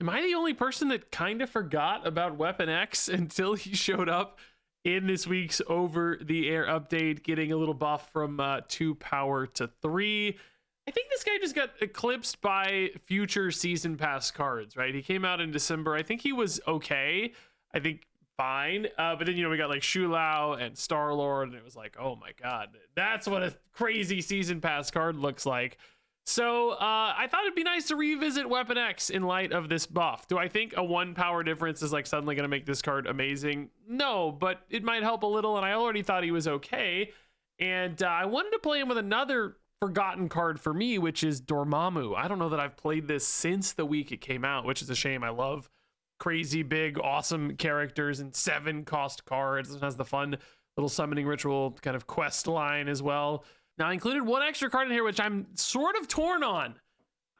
Am I the only person that kind of forgot about Weapon X until he showed up in this week's over the air update, getting a little buff from 2 power to 3? I think this guy just got eclipsed by future season pass cards, right? He came out in December. I think he was okay. I think fine. But then, we got like Shulao and Star-Lord, and it was like, oh my God, that's what a crazy season pass card looks like. So I thought it'd be nice to revisit Weapon X in light of this buff. Do I think a 1 power difference is like suddenly going to make this card amazing? No, but it might help a little, and I already thought he was okay. And I wanted to play him with another forgotten card for me, which is Dormammu. I don't know that I've played this since the week it came out, which is a shame. I love crazy big awesome characters and 7-cost cards. It has the fun little summoning ritual kind of quest line as well. Now I included 1 extra card in here, which I'm sort of torn on.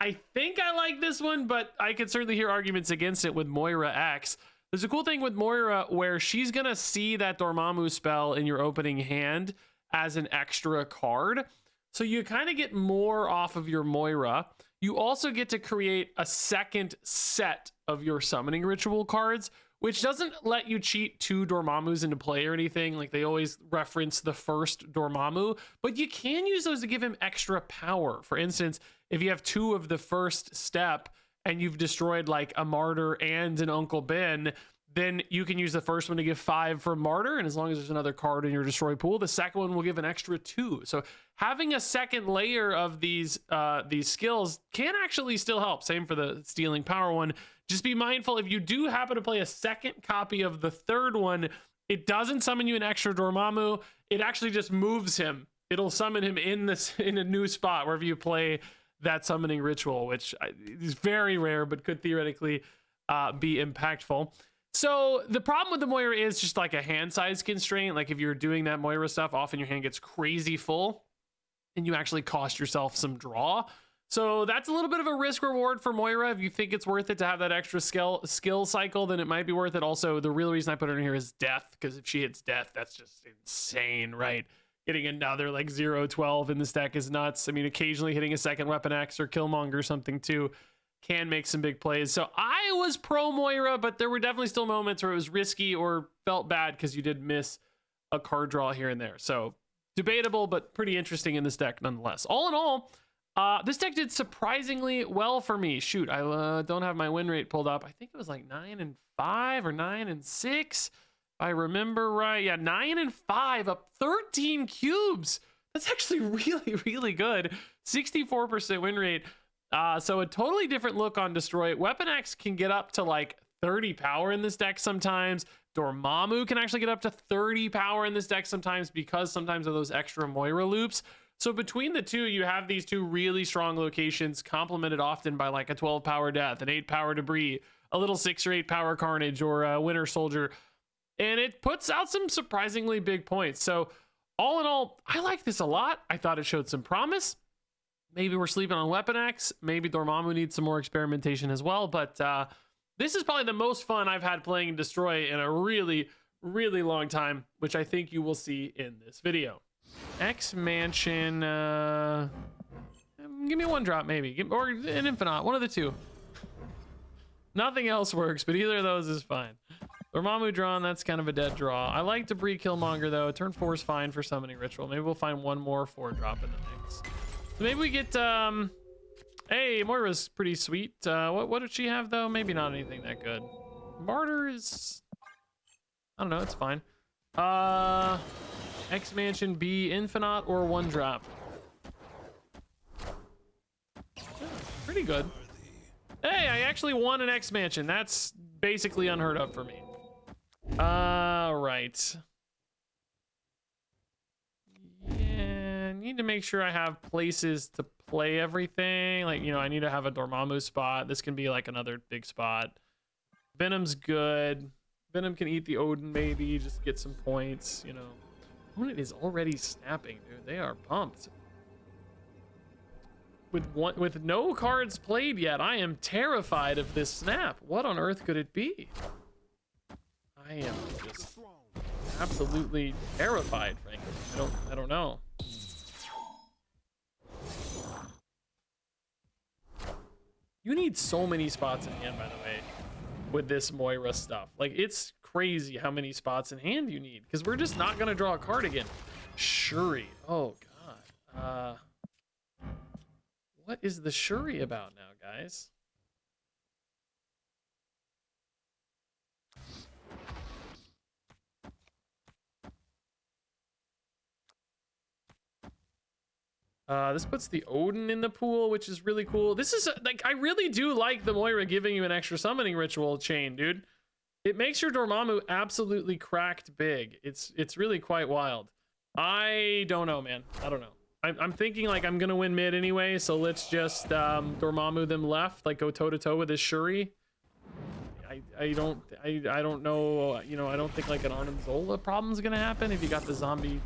I think I like this one, but I could certainly hear arguments against it with Moira X. There's a cool thing with Moira where she's gonna see that Dormammu spell in your opening hand as an extra card. So you kind of get more off of your Moira. You also get to create a second set of your summoning ritual cards, which doesn't let you cheat 2 Dormammus into play or anything. Like they always reference the first Dormammu, but you can use those to give him extra power. For instance, if you have 2 of the first step and you've destroyed like a Martyr and an Uncle Ben, then you can use the first one to give 5 for Martyr, and as long as there's another card in your destroy pool, the second one will give an extra 2. So having a second layer of these skills can actually still help. Same for the stealing power one. Just be mindful, if you do happen to play a second copy of the third one, it doesn't summon you an extra Dormammu. It actually just moves him. It'll summon him in a new spot wherever you play that summoning ritual, which is very rare, but could theoretically be impactful. So the problem with the Moira is just like a hand size constraint. Like if you're doing that Moira stuff, often your hand gets crazy full and you actually cost yourself some draw. So that's a little bit of a risk reward for Moira. If you think it's worth it to have that extra skill cycle, then it might be worth it. Also, the real reason I put her in here is death, because if she hits death, that's just insane, right? Getting another like 0-12 in this deck is nuts. I mean, occasionally hitting a second Weapon X or Killmonger or something too can make some big plays. So I was pro Moira, but there were definitely still moments where it was risky or felt bad because you did miss a card draw here and there. So debatable, but pretty interesting in this deck nonetheless. All in all, this deck did surprisingly well for me. Shoot, I don't have my win rate pulled up. I think it was like 9-5 or 9-6. If I remember right. Yeah, 9-5, up 13 cubes. That's actually really, really good. 64% win rate. So a totally different look on Destroy. Weapon X can get up to like 30 power in this deck sometimes. Dormammu can actually get up to 30 power in this deck sometimes because sometimes of those extra Moira loops. So between the two, you have these 2 really strong locations complemented often by like a 12 power Death, an 8 power Debris, a little 6 or 8 power Carnage, or a Winter Soldier. And it puts out some surprisingly big points. So all in all, I like this a lot. I thought it showed some promise. Maybe we're sleeping on Weapon X. Maybe Dormammu needs some more experimentation as well. But this is probably the most fun I've had playing Destroy in a really, really long time, which I think you will see in this video. X Mansion. Give me 1 drop, maybe. Or an Infinite. One of the 2. Nothing else works, but either of those is fine. Dormammu drawn, that's kind of a dead draw. I like Debris Killmonger, though. Turn 4 is fine for Summoning Ritual. Maybe we'll find 1 more 4 drop in the mix. So maybe we get, hey, Moira's pretty sweet. What did she have, though? Maybe not anything that good. Martyr is, I don't know, it's fine. X Mansion B, Infinite, or 1 drop. Yeah, pretty good. Hey, I actually won an X Mansion. That's basically unheard of for me. Right. Yeah, need to make sure I have places to play everything. Like, I need to have a Dormammu spot. This can be like another big spot. Venom's good. Venom can eat the Odin maybe, just get some points, Opponent is already snapping, dude. They are pumped. With no cards played yet, I am terrified of this snap. What on earth could it be? I am just absolutely terrified, frankly. I don't know. You need so many spots in hand, by the way, with this Moira stuff. Like, it's crazy how many spots in hand you need, because we're just not gonna draw a card again. Shuri. Oh god. What is the Shuri about now, guys? This puts the Odin in the pool, which is really cool. This is like, I really do like the Moira giving you an extra summoning ritual chain, dude. It makes your Dormammu absolutely cracked big. It's really quite wild. I don't know, man. I don't know. I'm thinking like I'm gonna win mid anyway, so let's just Dormammu them left, like go toe to toe with this Shuri. I don't know, you know, I don't think like an Arnim-Zola problem's gonna happen if you got the zombie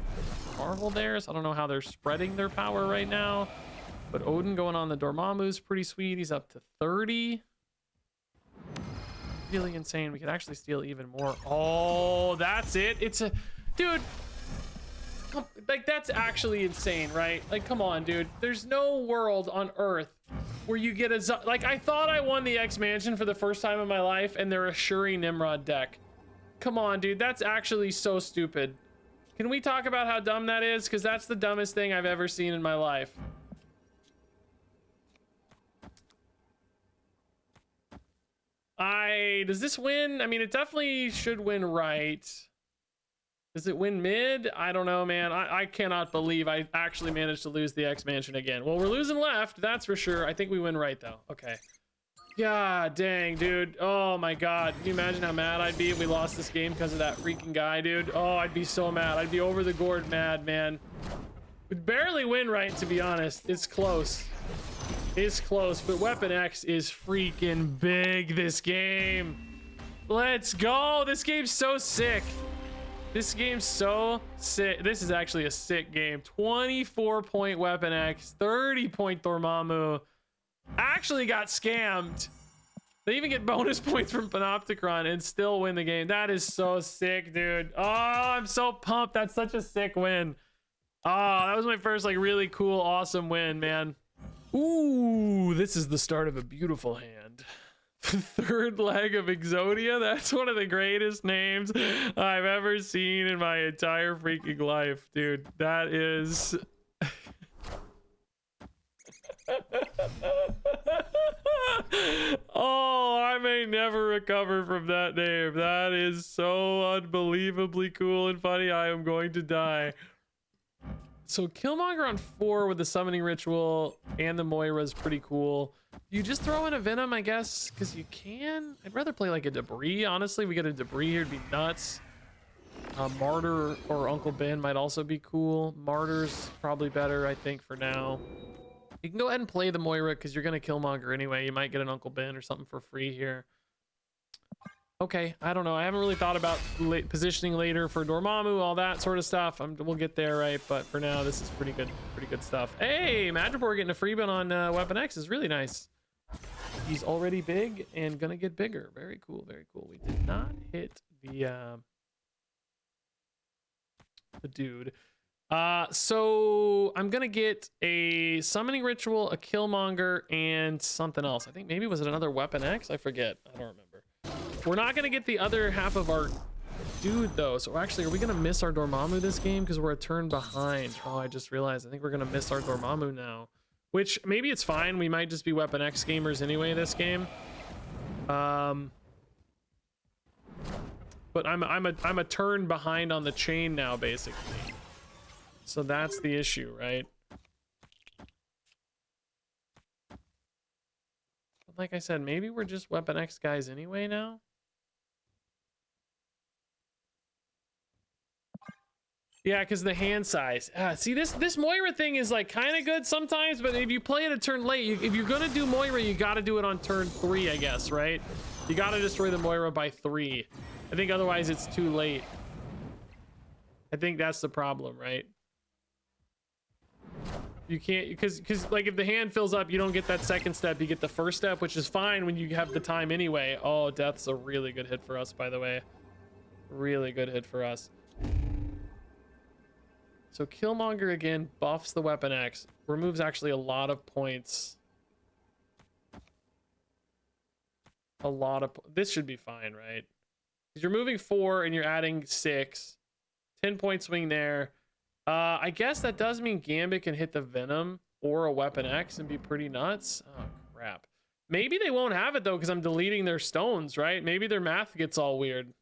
Marvel there, so I don't know how they're spreading their power right now. But Odin going on the Dormammu is pretty sweet. He's up to 30. Really insane. We could actually steal even more. Oh, that's it. It's a dude. Like, that's actually insane, right? Like, come on, dude. There's no world on Earth where you get a like. I thought I won the X Mansion for the first time in my life, and they're a Shuri Nimrod deck. Come on, dude. That's actually so stupid. Can we talk about how dumb that is? Because that's the dumbest thing I've ever seen in my life. Does this win? I mean, it definitely should win right. Does it win mid? I don't know, man. I cannot believe I actually managed to lose the X Mansion again. Well, we're losing left, that's for sure. I think we win right, though. Okay. God dang, dude. Oh, my God. Can you imagine how mad I'd be if we lost this game because of that freaking guy, dude? Oh, I'd be so mad. I'd be over the gourd mad, man. We'd barely win right, to be honest. It's close. It's close, but Weapon X is freaking big this game. Let's go. This game's so sick. This game's so sick. This is actually a sick game. 24-point Weapon X, 30-point Dormammu. Actually got scammed. They even get bonus points from Panopticon and still win the game. That is so sick, dude. Oh, I'm so pumped. That's such a sick win. Oh, that was my first like really cool, awesome win, man. Ooh, this is the start of a beautiful hand. Third leg of Exodia. That's one of the greatest names I've ever seen in my entire freaking life, dude. That is oh, I may never recover from that name. That is so unbelievably cool and funny. I am going to die. So Killmonger on 4 with the summoning ritual and the Moira is pretty cool. You just throw in a Venom, I guess, because you can. I'd rather play like a Debris, honestly. We get a Debris here, it'd be nuts. Martyr or Uncle Ben might also be cool. Martyr's probably better, I think, for now. You can go ahead and play the Moira because you're going to Killmonger anyway. You might get an Uncle Ben or something for free here. Okay, I don't know. I haven't really thought about positioning later for Dormammu, all that sort of stuff. We'll get there, right? But for now, this is pretty good stuff. Hey, Madripoor getting a freebie on Weapon X is really nice. He's already big and gonna get bigger. Very cool, very cool. We did not hit the dude. So I'm gonna get a summoning ritual, a Killmonger, and something else. I think maybe was it another Weapon X? I forget. I don't remember. We're not gonna get the other half of our dude though. So actually, are we gonna miss our Dormammu this game because we're a turn behind? Oh, I just realized. I think we're gonna miss our Dormammu now. Which maybe it's fine. We might just be Weapon X gamers anyway this game. But I'm a turn behind on the chain now basically. So that's the issue, right? But like I said, maybe we're just Weapon X guys anyway now. Yeah, because the hand size. See, this Moira thing is like kind of good sometimes, but if you play it a turn late, if you're gonna do Moira, you got to do it on turn 3, I guess, right? You got to destroy the Moira by 3. I think otherwise it's too late. I think that's the problem, right? You can't, because like if the hand fills up, you don't get that second step. You get the first step, which is fine when you have the time anyway. Oh, Death's a really good hit for us, by the way. Really good hit for us. So Killmonger again buffs the Weapon X, removes actually a lot of points. a lot of... This should be fine, right? Because you're moving 4 and you're adding 6. 10-point swing there. I guess that does mean Gambit can hit the Venom or a Weapon X and be pretty nuts. Oh, crap. Maybe they won't have it, though, because I'm deleting their stones, right? Maybe their math gets all weird.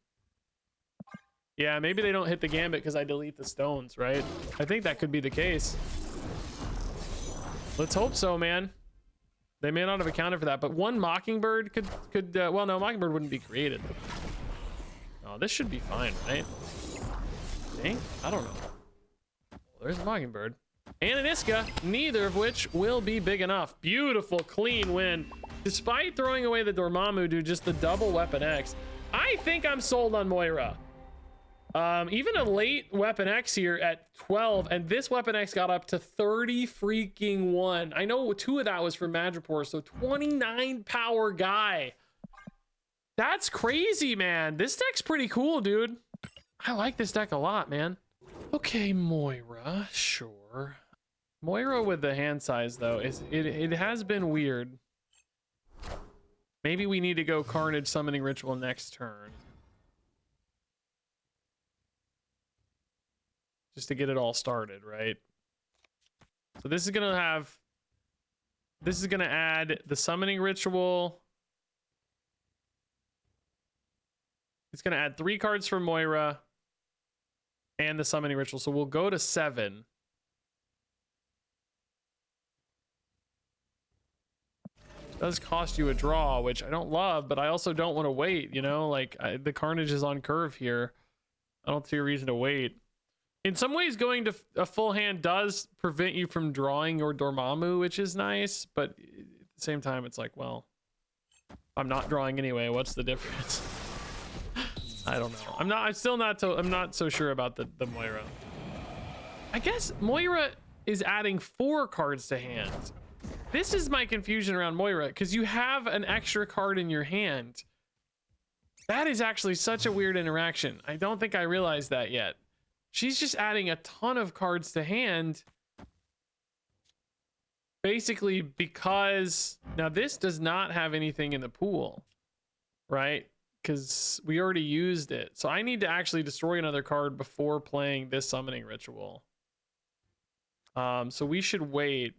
Yeah, maybe they don't hit the Gambit because I delete the stones, right? I think that could be the case. Let's hope so, man. They may not have accounted for that, but one Mockingbird could well, no, Mockingbird wouldn't be created. Oh, this should be fine, right? Dang, I don't know. Well, there's a Mockingbird. And an Iska, neither of which will be big enough. Beautiful, clean win. Despite throwing away the Dormammu, dude, just the double Weapon X. I think I'm sold on Moira. Even a late Weapon X here at 12, and this Weapon X got up to 30 freaking 1. I know 2 of that was for Madripoor, so 29 power guy. That's crazy, man. This deck's pretty cool, dude. I like this deck a lot, man. Okay, Moira, sure. Moira with the hand size, though, it has been weird. Maybe we need to go Carnage Summoning Ritual next turn. Just to get it all started, right? So this is gonna add the Summoning Ritual. It's gonna add 3 cards from Moira and the Summoning Ritual. So we'll go to 7. It does cost you a draw, which I don't love, but I also don't want to wait, you know? Like, the Carnage is on curve here. I don't see a reason to wait. In some ways, going to a full hand does prevent you from drawing your Dormammu, which is nice, but at the same time, it's like, well, I'm not drawing anyway. What's the difference? I don't know. I'm not so sure about the Moira. I guess Moira is adding 4 cards to hand. This is my confusion around Moira, because you have an extra card in your hand. That is actually such a weird interaction. I don't think I realized that yet. She's just adding a ton of cards to hand. Basically because... Now this does not have anything in the pool. Right? Because we already used it. So I need to actually destroy another card before playing this Summoning Ritual. So we should wait.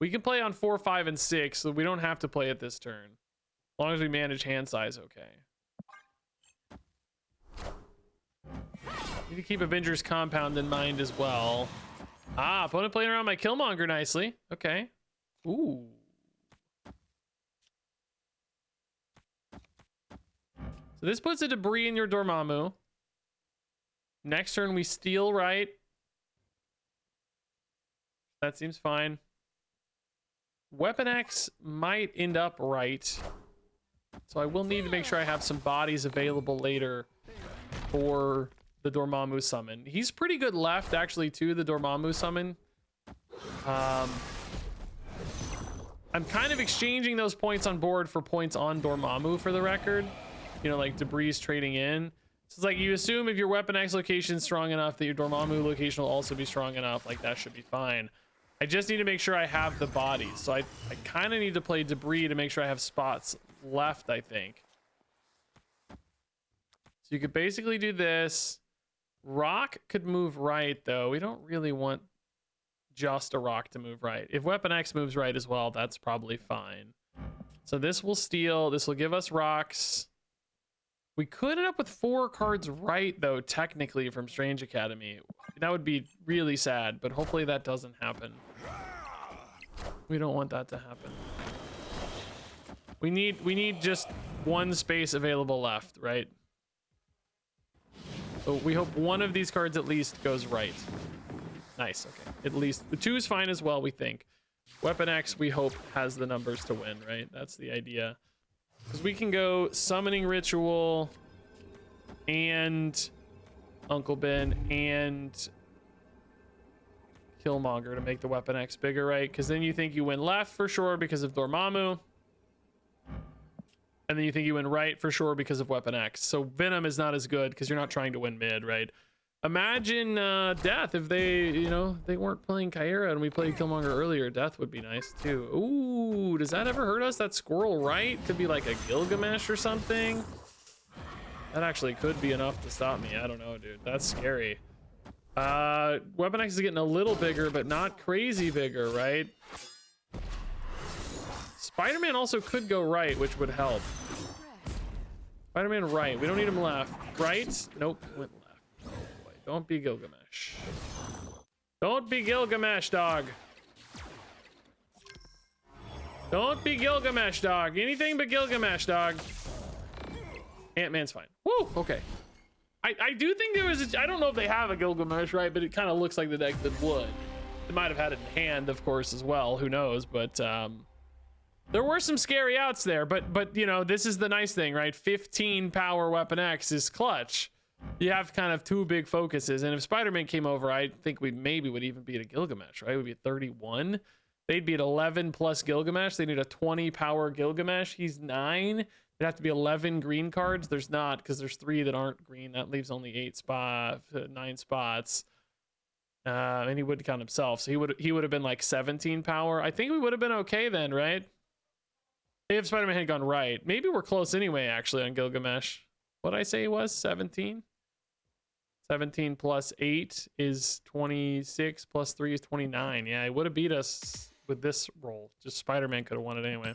We can play on 4, 5, and 6, so we don't have to play it this turn. As long as we manage hand size okay. Need to keep Avengers Compound in mind as well. Ah, opponent playing around my Killmonger nicely. Okay. Ooh. So this puts a debris in your Dormammu. Next turn we steal right. That seems fine. Weapon X might end up right. So I will need to make sure I have some bodies available later for the Dormammu summon. He's pretty good left, actually, too, the Dormammu summon. I'm kind of exchanging those points on board for points on Dormammu, for the record. You know, like debris trading in. So it's like you assume if your Weapon X location is strong enough that your Dormammu location will also be strong enough. Like, that should be fine. I just need to make sure I have the bodies. So I kind of need to play debris to make sure I have spots left, I think. So you could basically do this. Rock could move right, though. We don't really want just a rock to move right. If Weapon X moves right as well, that's probably fine. So this will steal. This will give us rocks. We could end up with 4 cards right, though, technically, from Strange Academy. That would be really sad, but hopefully that doesn't happen. We don't want that to happen. We need just 1 space available left, right? So we hope one of these cards at least goes right. Nice, okay. At least the 2 is fine as well, we think. Weapon X, we hope, has the numbers to win, right? That's the idea. Because we can go Summoning Ritual and Uncle Ben and Killmonger to make the Weapon X bigger, right? Because then you think you win left for sure because of Dormammu. And then you think you win right for sure because of Weapon X. So Venom is not as good because you're not trying to win mid, right? Imagine Death if they, you know, they weren't playing Kyra and we played Killmonger earlier. Death would be nice too. Ooh, does that ever hurt us? That squirrel, right? Could be like a Gilgamesh or something. That actually could be enough to stop me. I don't know, dude. That's scary. Weapon X is getting a little bigger, but not crazy bigger, right? Spider-Man also could go right, which would help. Spider-Man right. We don't need him left. Right? Nope. Went left. Oh boy. Don't be Gilgamesh. Don't be Gilgamesh, dog. Don't be Gilgamesh, dog. Anything but Gilgamesh, dog. Ant-Man's fine. Woo! Okay. I do think there was I don't know if they have a Gilgamesh, right? But it kind of looks like the deck that would. They might have had it in hand, of course, as well. Who knows? But there were some scary outs there. But you know, this is the nice thing, right? 15 power Weapon X is clutch. You have kind of two big focuses. And if Spider-Man came over, I think we maybe would even beat a Gilgamesh, right? We'd be at 31. They'd be at 11 plus Gilgamesh. They need a 20 power Gilgamesh. He's 9. It'd have to be 11 green cards. There's not, because there's 3 that aren't green. That leaves only 9 spots. And he would count himself, so he would have been like 17 power. I think we would have been okay then, right? If Spider-Man had gone right. Maybe we're close anyway, actually, on Gilgamesh. What'd I say he was? 17? 17 plus 8 is 26, plus 3 is 29. Yeah, he would have beat us with this roll. Just Spider-Man could have won it anyway.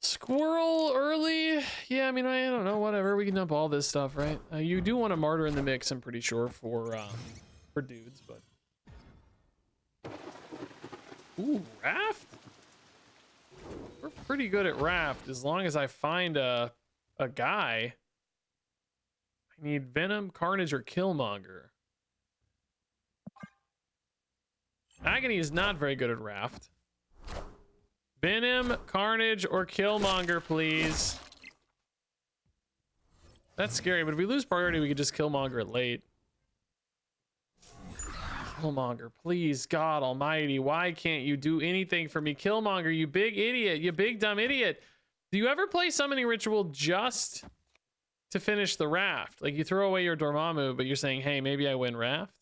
Squirrel early. Yeah, I mean, I don't know, whatever. We can dump all this stuff, right? You do want a martyr in the mix, I'm pretty sure, for dudes, but... Ooh, Raft? We're pretty good at Raft, as long as I find a guy. I need Venom, Carnage, or Killmonger. Agony is not very good at Raft. Venom, Carnage, or Killmonger, please. That's scary, but if we lose priority, we could just Killmonger it late. Killmonger, please, God almighty, why can't you do anything for me? Killmonger, you big idiot, you big dumb idiot. Do you ever play Summoning Ritual just to finish the Raft? Like, you throw away your Dormammu, but you're saying, hey, maybe I win Raft?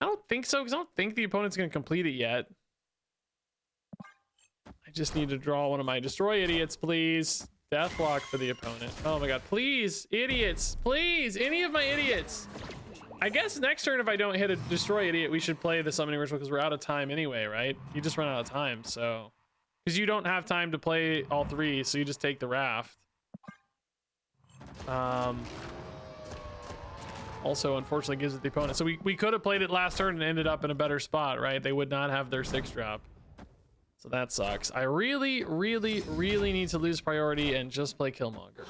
I don't think so, because I don't think the opponent's going to complete it yet. I just need to draw one of my Destroy Idiots, please. Deathlock for the opponent. Oh my god, please, idiots, please, any of my idiots. I guess next turn, if I don't hit a Destroy Idiot, we should play the Summoning Ritual because we're out of time anyway, right? You just run out of time, so... Because you don't have time to play all 3, so you just take the Raft. Also, unfortunately, gives it the opponent. So we could have played it last turn and ended up in a better spot, right? They would not have their 6-drop. So that sucks. I really, really, really need to lose priority and just play Killmonger.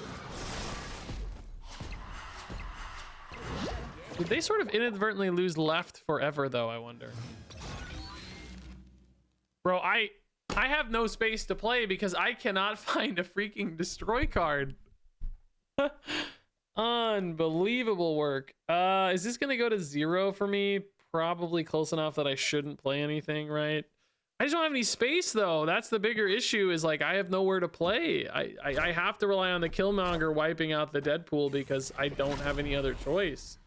Did they sort of inadvertently lose left forever, though, I wonder? Bro, I have no space to play because I cannot find a freaking destroy card. Unbelievable work. Is this going to go to 0 for me? Probably close enough that I shouldn't play anything, right? I just don't have any space, though. That's the bigger issue, is like I have nowhere to play. I have to rely on the Killmonger wiping out the Deadpool because I don't have any other choice.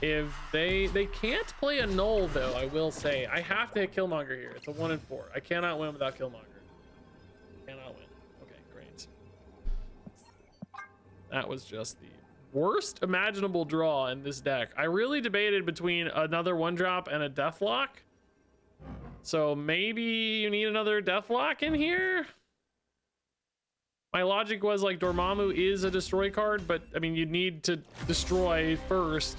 If they can't play a null, though, I will say. I have to hit Killmonger here. It's a 1 in 4. I cannot win without Killmonger. Cannot win. Okay, great. That was just the worst imaginable draw in this deck. I really debated between another 1-drop and a Deathlock. So maybe you need another Deathlock in here? My logic was like Dormammu is a destroy card, but I mean, you'd need to destroy first.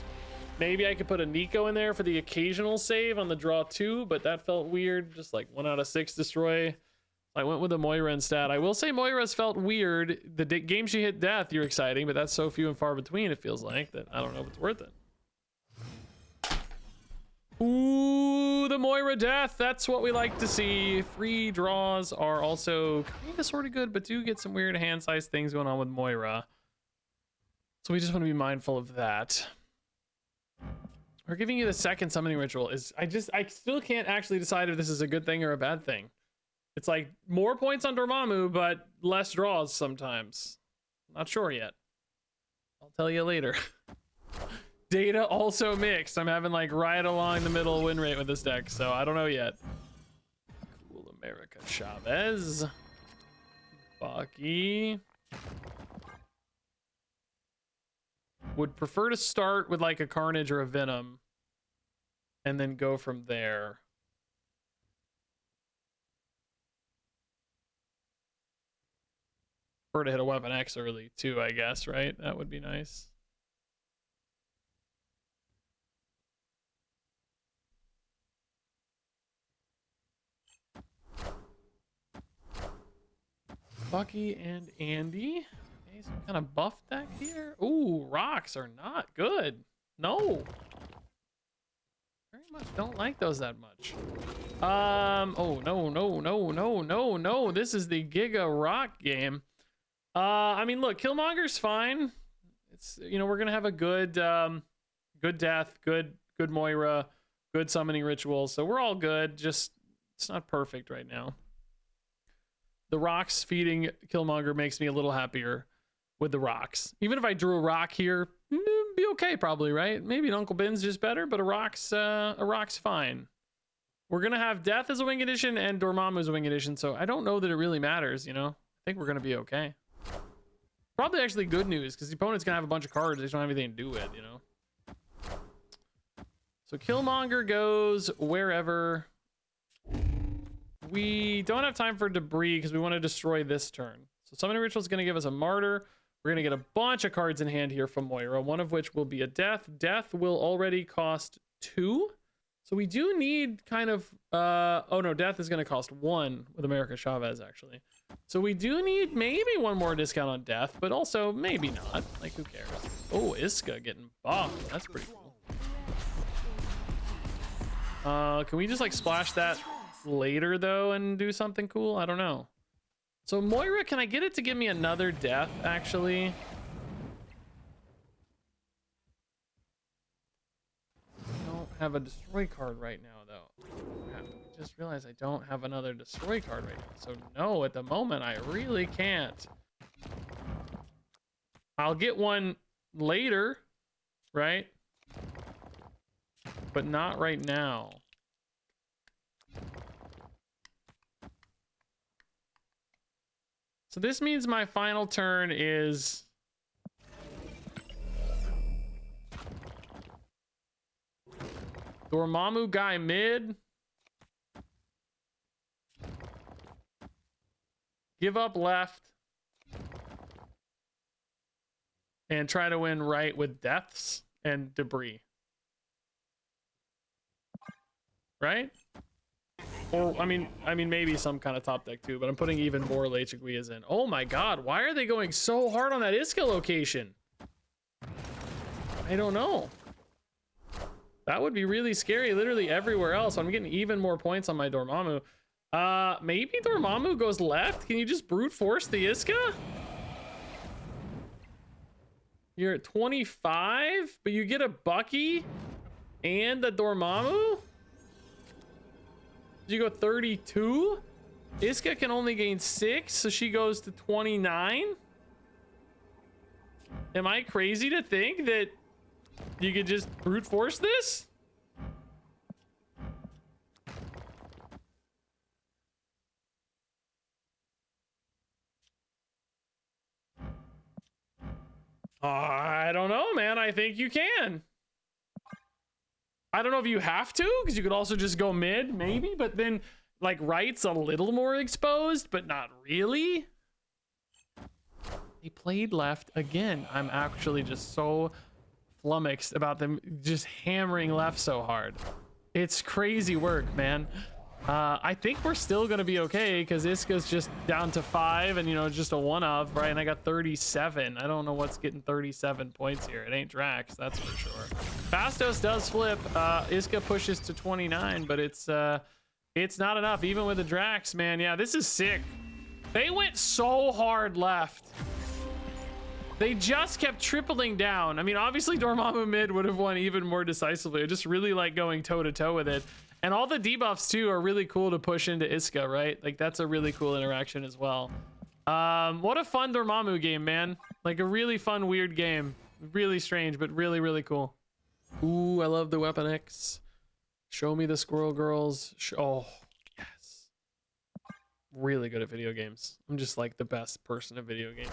Maybe I could put a Nico in there for the occasional save on the draw 2, but that felt weird. Just like 1 out of 6 destroy. I went with a Moira instead. I will say Moira's felt weird. The game she hit death, you're exciting, but that's so few and far between, it feels like, that I don't know if it's worth it. Ooh, the Moira death. That's what we like to see. Free draws are also kind of sort of good, but do get some weird hand-sized things going on with Moira. So we just want to be mindful of that. We're giving you the second Summoning Ritual. I still can't actually decide if this is a good thing or a bad thing. It's like more points on Dormammu, but less draws sometimes. Not sure yet. I'll tell you later. Data also mixed. I'm having like right along the middle win rate with this deck, so I don't know yet. Cool America Chavez. Bucky. Would prefer to start with like a Carnage or a Venom and then go from there. Prefer to hit a Weapon X early too, I guess, right? That would be nice. Bucky and Andy. Okay, some kind of buff deck here. Ooh, rocks are not good. No. Very much don't like those that much. Oh, no. This is the Giga Rock game. I mean, look, Killmonger's fine. It's, you know, we're going to have a good, good death, good Moira, good summoning ritual. So we're all good. Just, it's not perfect right now. The rocks feeding Killmonger makes me a little happier with the rocks. Even if I drew a rock here, it'd be okay probably, right? Maybe an Uncle Ben's just better, but a rock's fine. We're gonna have Death as a wing edition and Dormammu as a wing edition, so I don't know that it really matters, you know? I think we're gonna be okay. Probably actually good news, because the opponent's gonna have a bunch of cards they just don't have anything to do with, you know? So Killmonger goes wherever. We don't have time for debris because we want to destroy this turn. So summoning ritual is going to give us a martyr. We're going to get a bunch of cards in hand here from Moira, one of which will be a death. Death will already cost 2. So we do need kind of, oh no, death is going to cost 1 with America Chavez actually. So we do need maybe one more discount on death, but also maybe not. Like, who cares? Oh, Iska getting buffed. That's pretty cool. Can we just like splash that later though and do something cool? I don't know. So Moira, can I get it to give me another death actually? I don't have a destroy card right now though. I just realized I don't have another destroy card right now. So no, at the moment I really can't. I'll get one later, right? But not right now. So this means my final turn is Dormammu guy mid. Give up left. And try to win right with deaths and debris. Right? Or, I mean, maybe some kind of top deck too, but I'm putting even more Lechiquias in. Oh my god, why are they going so hard on that Iska location? I don't know. That would be really scary literally everywhere else. I'm getting even more points on my Dormammu. Maybe Dormammu goes left? Can you just brute force the Iska? You're at 25, but you get a Bucky and a Dormammu? Did you go 32? Iska can only gain 6, so she goes to 29? Am I crazy to think that you could just brute force this? I don't know, man. I think you can. I don't know if you have to, because you could also just go mid, maybe, but then, like, right's a little more exposed, but not really. He played left again. I'm actually just so flummoxed about them just hammering left so hard. It's crazy work, man. I think we're still gonna be okay because Iska's just down to 5 and, you know, just a one of, right? And I got 37. I don't know what's getting 37 points here. It ain't Drax, that's for sure. Fastos does flip. Iska pushes to 29, but it's not enough even with the Drax, man. Yeah, this is sick. They went so hard left. They just kept tripling down. I mean, obviously Dormammu mid would have won even more decisively. I just really like going toe to toe with it. And all the debuffs too are really cool to push into Iska, right? Like, that's a really cool interaction as well. What a fun Dormammu game, man. Like, a really fun, weird game. Really strange, but really, really cool. Ooh, I love the Weapon X. Show me the Squirrel Girls. Oh, yes. Really good at video games. I'm just like the best person at video games.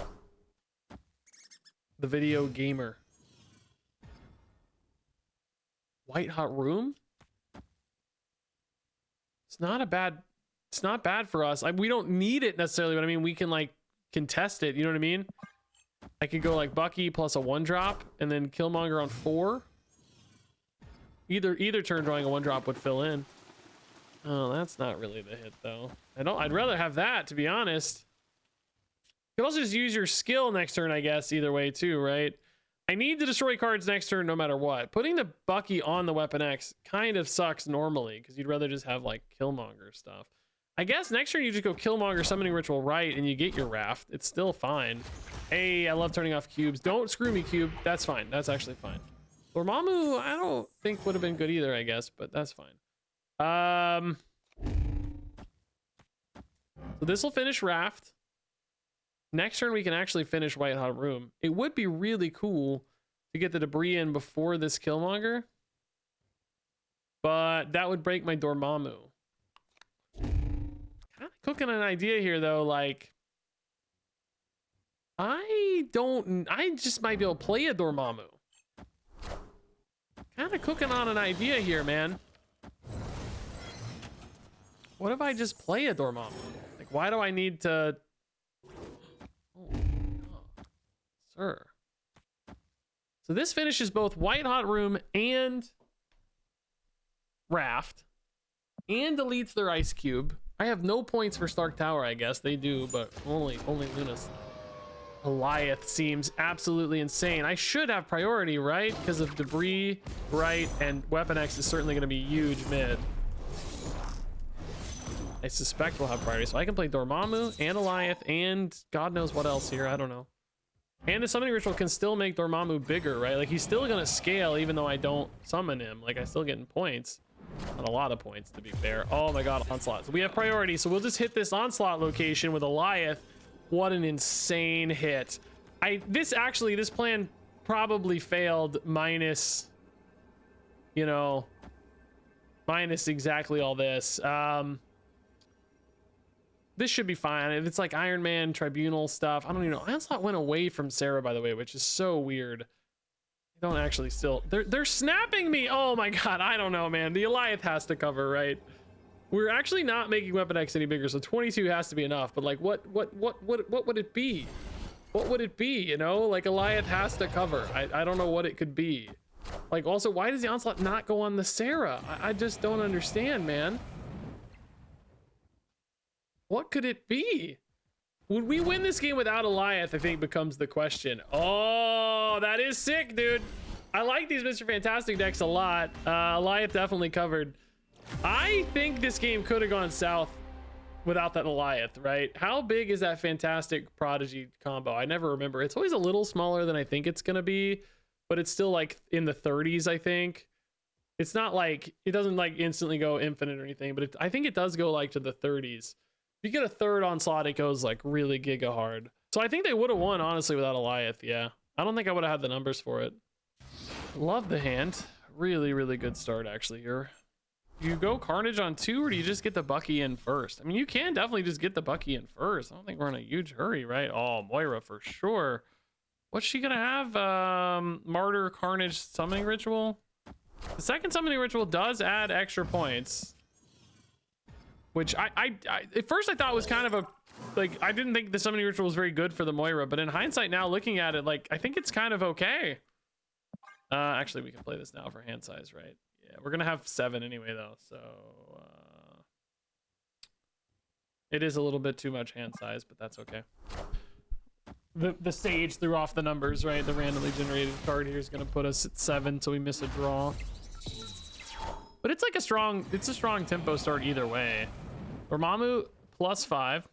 The video gamer. White Hot Room? It's not bad for us. We don't need it necessarily, but I mean, we can like contest it. You know what I mean? I could go like Bucky plus a 1-drop and then Killmonger on 4. Either turn drawing a 1-drop would fill in. Oh, that's not really the hit though. I'd rather have that, to be honest. You can also just use your skill next turn, I guess, either way too, right? I need to destroy cards next turn no matter what. Putting the Bucky on the Weapon X kind of sucks normally, because you'd rather just have like Killmonger stuff. I guess next turn you just go Killmonger, Summoning Ritual right, and you get your Raft. It's still fine. Hey, I love turning off cubes. Don't screw me, cube. That's fine. That's actually fine. Dormammu, I don't think would have been good either, I guess, but that's fine. So this will finish Raft. Next turn we can actually finish White Hot Room. It would be really cool to get the debris in before this Killmonger, but that would break my Dormammu. Kind of cooking an idea here though, like I just might be able to play a Dormammu. Kind of cooking on an idea here, man. What if I just play a Dormammu? Like, why do I need to? Oh, sir. So this finishes both White Hot Room and Raft, and deletes their Ice Cube. I have no points for Stark Tower, I guess. They do, but only Luna's. Goliath seems absolutely insane. I should have priority, right? Because of debris, right? And Weapon X is certainly going to be huge mid. I suspect we'll have priority. So I can play Dormammu and Goliath and God knows what else here. I don't know. And the Summoning Ritual can still make Dormammu bigger, right? Like he's still going to scale even though I don't summon him. Like I still getting points. Not a lot of points, to be fair. Oh my God, Onslaught. So we have priority. So we'll just hit this Onslaught location with Goliath. What an insane hit. This plan probably failed minus, you know, minus exactly all this. This should be fine. If it's like Iron Man Tribunal stuff, I don't even know. Onslaught went away from Sarah, by the way, which is so weird. They don't actually still, they're snapping me. Oh my God, I don't know, man. The Goliath has to cover, right? We're actually not making Weapon X any bigger, so 22 has to be enough. But like, what would it be? What would it be? You know, like Goliath has to cover. I don't know what it could be. Like, also, why does the Onslaught not go on the Sarah? I just don't understand, man. What could it be? Would we win this game without Goliath? I think becomes the question. Oh, that is sick, dude. I like these Mr. Fantastic decks a lot. Goliath definitely covered. I think this game could have gone south without that Goliath, right? How big is that Fantastic Prodigy combo? I never remember. It's always a little smaller than I think it's going to be, but it's still like in the 30s, I think. It's not like, it doesn't like instantly go infinite or anything, but I think it does go like to the 30s. If you get a third Onslaught, it goes like really giga hard. So I think they would have won, honestly, without Goliath, yeah. I don't think I would have had the numbers for it. Love the hand. Really, really good start, actually, here. You go Carnage on 2, or do you just get the Bucky in first? I mean, you can definitely just get the Bucky in first. I don't think we're in a huge hurry, right? Oh, Moira for sure. What's she gonna have? Martyr, Carnage, Summoning Ritual? The second Summoning Ritual does add extra points. Which I at first I thought was kind of a, like, I didn't think the Summoning Ritual was very good for the Moira, but in hindsight now, looking at it, like, I think it's kind of okay. Actually, we can play this now for hand size, right? Yeah, we're gonna have 7 anyway though, so it is a little bit too much hand size, but that's okay. The Sage threw off the numbers, right? The randomly generated card here is gonna put us at 7, so we miss a draw. But it's like a strong tempo start either way. Dormammu +5.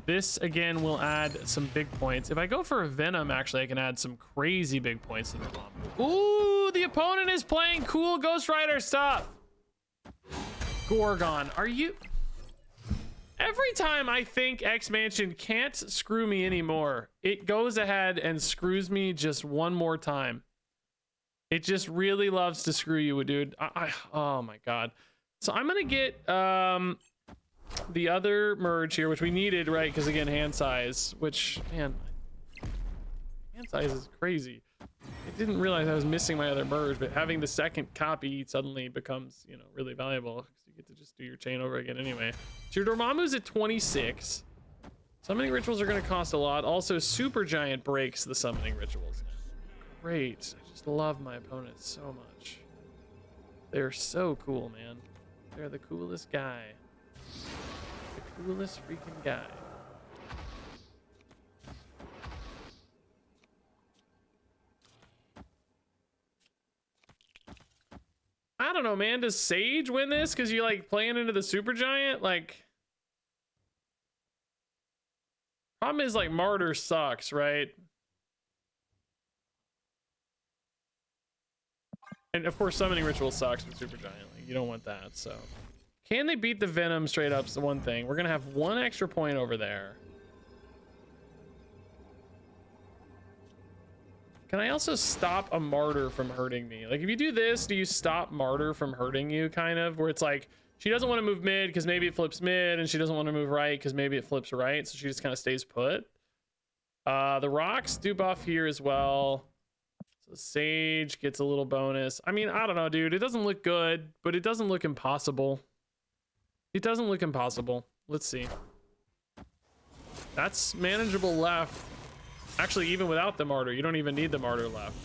This again will add some big points. If I go for a Venom, actually, I can add some crazy big points to Dormammu. Ooh, the opponent is playing cool Ghost Rider stuff. Gorgon, are you? Every time I think X-Mansion can't screw me anymore, it goes ahead and screws me just one more time. It just really loves to screw you, dude. Oh my god. So I'm gonna get the other merge here, which we needed, right? Because again, hand size, which, man, hand size is crazy. I didn't realize I was missing my other merge, but having the second copy suddenly becomes, you know, really valuable because you get to just do your chain over again anyway. So your Dormammu's at 26. Summoning rituals are going to cost a lot. Also, Super Giant breaks the summoning rituals now. Great. I just love my opponents so much. They're so cool, man. They're the coolest guy. The coolest freaking guy. I don't know, man. Does Sage win this? Because you like playing into the Super Giant? Like, problem is like Martyr sucks, right? And of course, summoning ritual sucks with Super Giant. Like, you don't want that. So, can they beat the Venom straight up? Is the one thing. We're gonna have one extra point over there. Can I also stop a Martyr from hurting me? Like, if you do this, do you stop Martyr from hurting you, kind of? Where it's like, she doesn't want to move mid because maybe it flips mid, and she doesn't want to move right because maybe it flips right, so she just kind of stays put. The rocks do buff here as well. So Sage gets a little bonus. I mean, I don't know, dude. It doesn't look good, but it doesn't look impossible. It doesn't look impossible. Let's see. That's manageable left. Actually, even without the Martyr, you don't even need the Martyr left.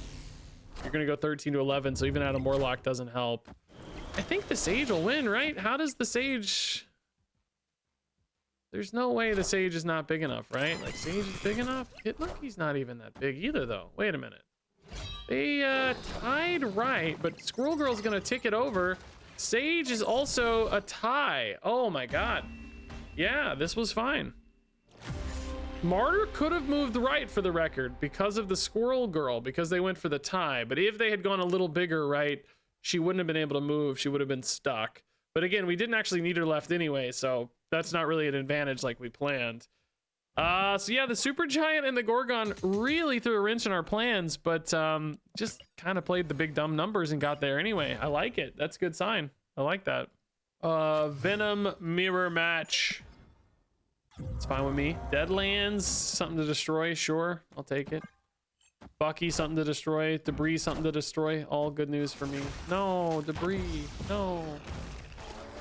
You're going to go 13 to 11, so even out of Morlock doesn't help. I think the Sage will win, right? How does the Sage... There's no way the Sage is not big enough, right? Like, Sage is big enough? Look, he's not even that big either, though. Wait a minute. They tied right, but Squirrel Girl's going to tick it over. Sage is also a tie. Oh, my God. Yeah, this was fine. Martyr could have moved right for the record because of the Squirrel Girl, because they went for the tie. But if they had gone a little bigger, right, she wouldn't have been able to move. She would have been stuck. But again, we didn't actually need her left anyway, so that's not really an advantage like we planned. So yeah, the Super Giant and the Gorgon really threw a wrench in our plans, but just kind of played the big dumb numbers and got there anyway. I like it. That's a good sign. I like that. Venom mirror match. It's fine with me. Deadlands, something to destroy, sure. I'll take it. Bucky, something to destroy. Debris, something to destroy. All good news for me. No, Debris, no.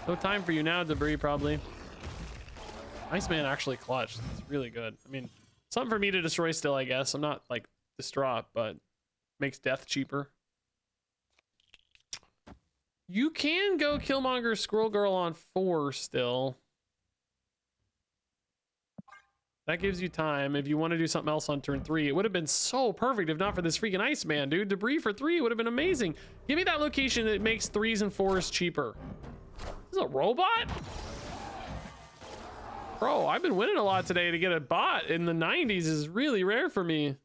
No time for you now, Debris, probably. Iceman actually clutched. It's really good. I mean, something for me to destroy still, I guess. I'm not, like, distraught, but makes death cheaper. You can go Killmonger Squirrel Girl on 4 still. That gives you time if you want to do something else on turn 3. It would have been so perfect if not for this freaking Iceman, dude. Debris for 3 would have been amazing. Give me that location that makes 3s and 4s cheaper. This is a robot? Bro, I've been winning a lot today. To get a bot in the 90s is really rare for me.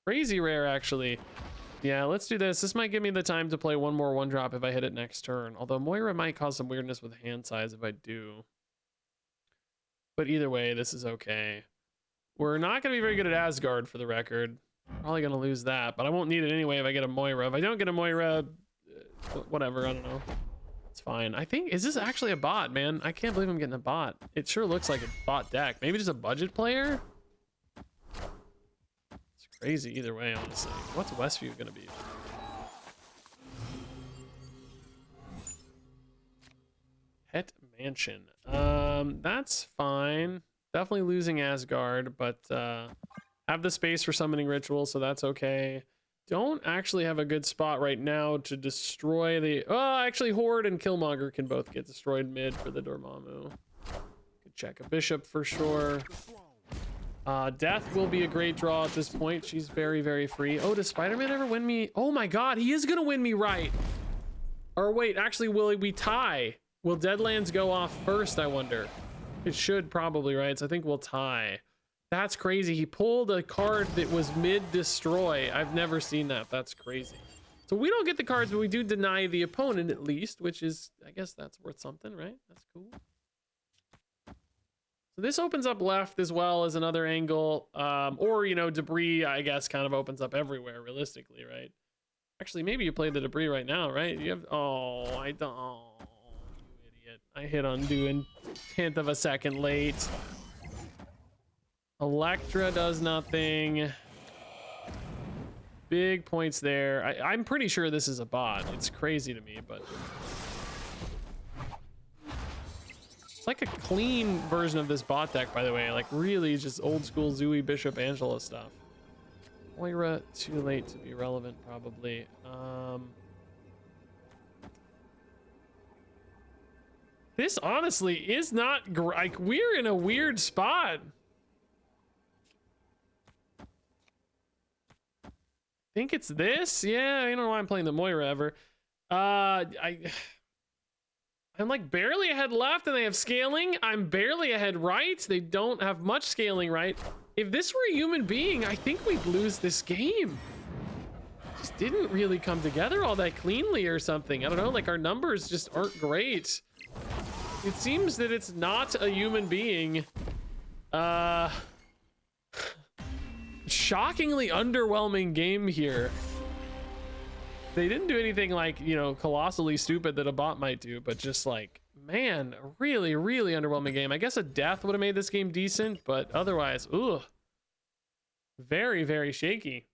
Crazy rare, actually. Yeah, let's do this. This might give me the time to play one more 1-drop if I hit it next turn. Although Moira might cause some weirdness with hand size if I do. But either way, this is okay. We're not going to be very good at Asgard, for the record. Probably going to lose that, but I won't need it anyway if I get a Moira. If I don't get a Moira, whatever, I don't know. It's fine. I think, is this actually a bot, man? I can't believe I'm getting a bot. It sure looks like a bot deck. Maybe just a budget player? It's crazy either way, honestly. What's Westview going to be? Pet Mansion. That's fine. Definitely losing Asgard, but have the space for summoning ritual, so that's okay. Don't actually have a good spot right now to destroy the... Oh, actually, Horde and Killmonger can both get destroyed mid for the Dormammu. Could check a bishop for sure. Death will be a great draw at this point. She's very, very free. Oh, does Spider-Man ever win me? Oh my God, he is gonna win me right. Or wait, actually, will we tie? Will Deadlands go off first, I wonder? It should probably, right? So I think we'll tie. That's crazy. He pulled a card that was mid-destroy. I've never seen that. That's crazy. So we don't get the cards, but we do deny the opponent at least, which is, I guess that's worth something, right? That's cool. So this opens up left as well as another angle. Or, you know, Debris, I guess, kind of opens up everywhere, realistically, right? Actually, maybe you played the debris right now, right? You have. Oh, I don't. Oh, you idiot! I hit undo in 10th of a second late. Electra does nothing. Big points there. I'm pretty sure this is a bot. It's crazy to me, but it's like a clean version of this bot deck, by the way. Like really just old school Zooey Bishop Angela stuff. Moira, too late to be relevant, probably. This honestly is not like we're in a weird spot. Think it's this? Yeah, I don't know why I'm playing the Moira ever. I'm like barely ahead left and they have scaling. I'm barely ahead right. They don't have much scaling right. If this were a human being, I think we'd lose this game. Just didn't really come together all that cleanly or something. I don't know, like our numbers just aren't great. It seems that it's not a human being. Shockingly underwhelming game here. They didn't do anything like, you know, colossally stupid that a bot might do, but just like, man, a really, really underwhelming game. I guess a death would have made this game decent, but otherwise, ugh. Very, very shaky.